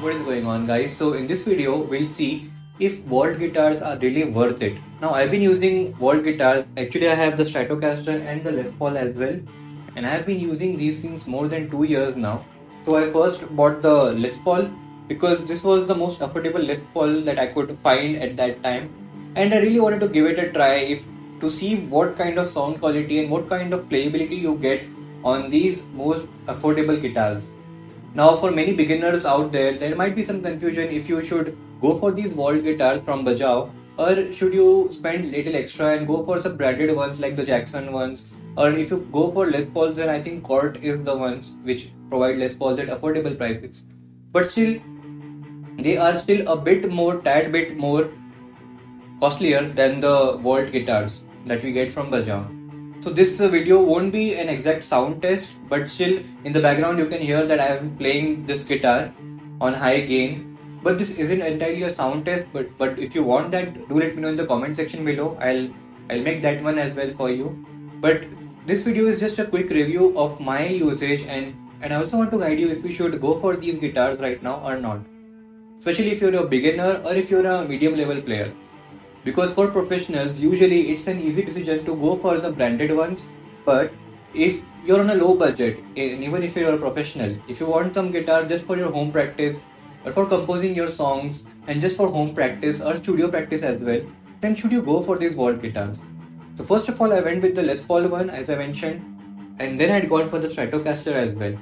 What is going on, guys? So in this video we'll see if vault guitars are really worth it. Now I've been using vault guitars. Actually I have the Stratocaster and the Les Paul as well, and I have been using these since more than 2 years now. So I first bought the Les Paul because this was the most affordable Les Paul that I could find at that time, and I really wanted to give it a try to see what kind of sound quality and what kind of playability you get on these most affordable guitars. Now, for many beginners out there might be some confusion if you should go for these vault guitars from Bajaao, or should you spend little extra and go for some branded ones like the Jackson ones, or if you go for Les Pauls, then I think Cort is the ones which provide Les Pauls at affordable prices. But still, they are still tad bit more costlier than the vault guitars that we get from Bajaao. So this video won't be an exact sound test, but still in the background you can hear that I am playing this guitar on high gain. But this isn't entirely a sound test, but if you want that, do let me know in the comment section below. I'll make that one as well for you. But this video is just a quick review of my usage, and I also want to guide you if you should go for these guitars right now or not. Especially if you're a beginner or if you're a medium level player. Because for professionals, usually it's an easy decision to go for the branded ones. But if you're on a low budget, and even if you're a professional, if you want some guitar just for your home practice or for composing your songs and just for home practice or studio practice as well, then should you go for these vault guitars? So first of all, I went with the Les Paul one, as I mentioned, and then I'd gone for the Stratocaster as well.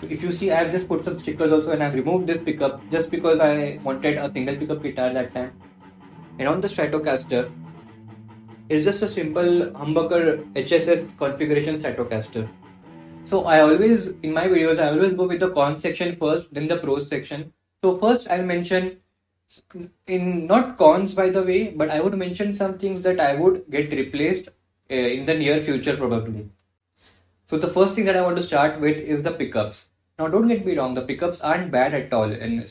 So if you see, I've just put some stickers also, and I've removed this pickup just because I wanted a single pickup guitar that time. And on the Stratocaster, it's just a simple humbucker HSS configuration Stratocaster. So in my videos, I always go with the cons section first, then the pros section. So first I'll mention, not cons by the way, but I would mention some things that I would get replaced in the near future probably. So the first thing that I want to start with is the pickups. Now don't get me wrong, the pickups aren't bad at all, and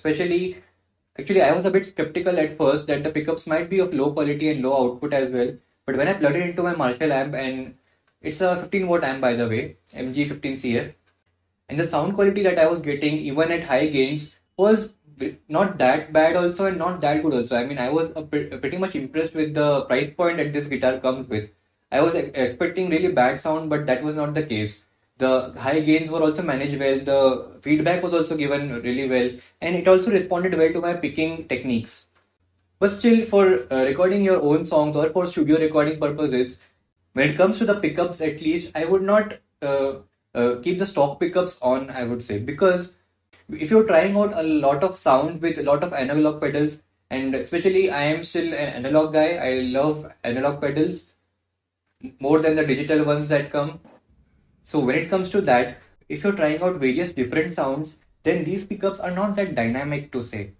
Actually, I was a bit skeptical at first that the pickups might be of low quality and low output as well. But when I plugged it into my Marshall amp, and it's a 15 watt amp by the way, MG15CF, and the sound quality that I was getting even at high gains was not that bad also and not that good also. I mean, I was pretty much impressed with the price point that this guitar comes with. I was expecting really bad sound, but that was not the case. The high gains were also managed well, the feedback was also given really well, and it also responded well to my picking techniques. But still, for recording your own songs or for studio recording purposes, when it comes to the pickups at least, I would not keep the stock pickups on, I would say, because if you're trying out a lot of sound with a lot of analog pedals, and especially I am still an analog guy, I love analog pedals more than the digital ones that come. So when it comes to that, if you're trying out various different sounds, then these pickups are not that dynamic to say.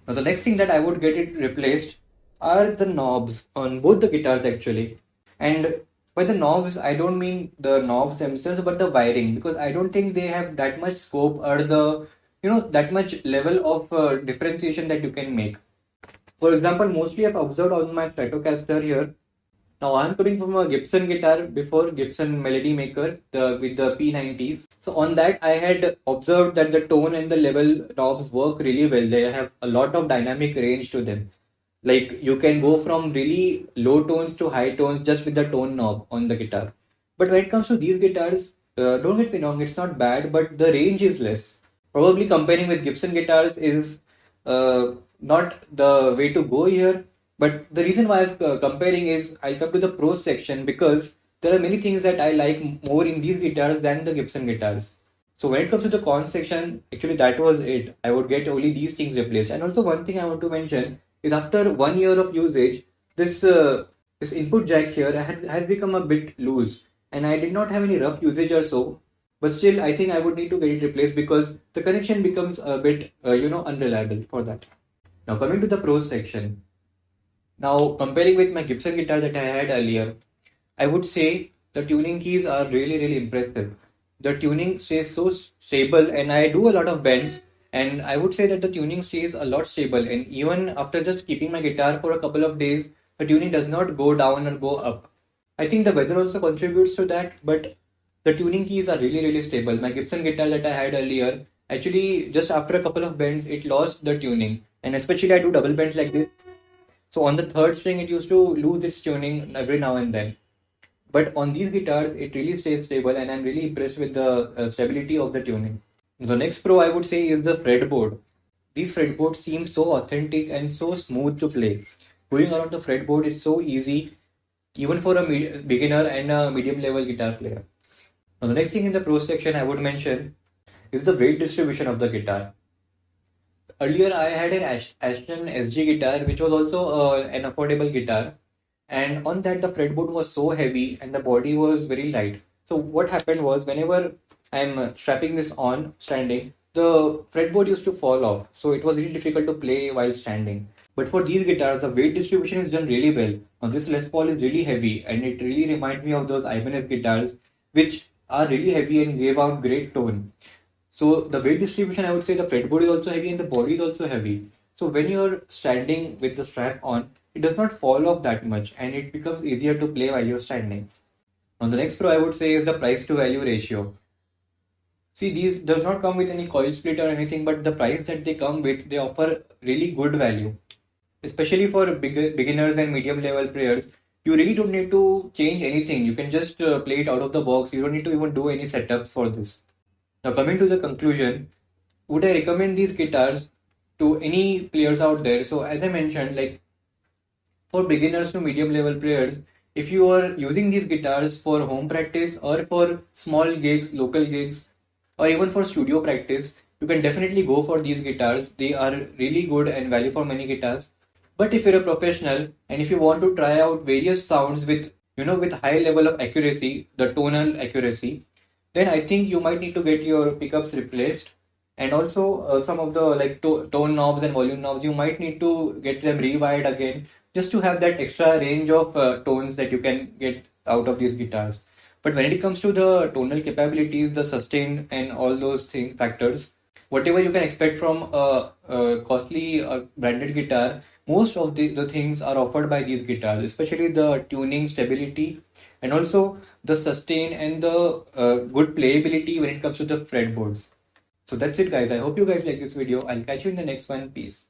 Now the next thing that I would get it replaced are the knobs on both the guitars actually. And by the knobs, I don't mean the knobs themselves, but the wiring, because I don't think they have that much scope or that much level of differentiation that you can make. For example, mostly I've observed on my Stratocaster here. Now I'm coming from a Gibson guitar before, Gibson Melody Maker with the P90s. So on that I had observed that the tone and the level knobs work really well. They have a lot of dynamic range to them. Like you can go from really low tones to high tones just with the tone knob on the guitar. But when it comes to these guitars, don't get me wrong, it's not bad, but the range is less. Probably comparing with Gibson guitars is not the way to go here. But the reason why I'm comparing is I'll come to the pros section, because there are many things that I like more in these guitars than the Gibson guitars. So when it comes to the cons section, actually that was it. I would get only these things replaced. And also one thing I want to mention is after 1 year of usage, this input jack here has become a bit loose, and I did not have any rough usage or so. But still, I think I would need to get it replaced because the connection becomes a bit unreliable for that. Now coming to the pros section. Now, comparing with my Gibson guitar that I had earlier, I would say the tuning keys are really, really impressive. The tuning stays so stable, and I do a lot of bends, and I would say that the tuning stays a lot stable, and even after just keeping my guitar for a couple of days, the tuning does not go down or go up. I think the weather also contributes to that, but the tuning keys are really, really stable. My Gibson guitar that I had earlier, actually just after a couple of bends it lost the tuning, and especially I do double bends like this, so on the third string it used to lose its tuning every now and then. But on these guitars it really stays stable, and I'm really impressed with the stability of the tuning. The next pro I would say is the fretboard. These fretboards seem so authentic and so smooth to play. Going around the fretboard is so easy, even for a beginner and a medium level guitar player. Now, the next thing in the pro section I would mention is the weight distribution of the guitar. Earlier, I had an Ashton SG guitar, which was also an affordable guitar, and on that the fretboard was so heavy and the body was very light. So what happened was, whenever I'm strapping this on standing, the fretboard used to fall off. So it was really difficult to play while standing. But for these guitars, the weight distribution is done really well. Now this Les Paul is really heavy, and it really reminds me of those Ibanez guitars, which are really heavy and gave out great tone. So the weight distribution, I would say the fretboard is also heavy and the body is also heavy. So when you're standing with the strap on, it does not fall off that much, and it becomes easier to play while you're standing. Now the next pro I would say is the price to value ratio. See, these does not come with any coil split or anything, but the price that they come with, they offer really good value. Especially for beginners and medium level players, you really don't need to change anything. You can just play it out of the box. You don't need to even do any setups for this. Now coming to the conclusion, would I recommend these guitars to any players out there? So as I mentioned, like for beginners to medium level players, if you are using these guitars for home practice or for small gigs, local gigs, or even for studio practice, you can definitely go for these guitars. They are really good and value for money guitars. But if you're a professional and if you want to try out various sounds with with high level of accuracy, the tonal accuracy, then I think you might need to get your pickups replaced, and also some of the like tone knobs and volume knobs, you might need to get them rewired again, just to have that extra range of tones that you can get out of these guitars. But when it comes to the tonal capabilities, the sustain and all those factors, whatever you can expect from a costly branded guitar, most of the things are offered by these guitars, especially the tuning stability, and also the sustain and the good playability when it comes to the fretboards. So that's it guys. I hope you guys like this video. I'll catch you in the next one. Peace.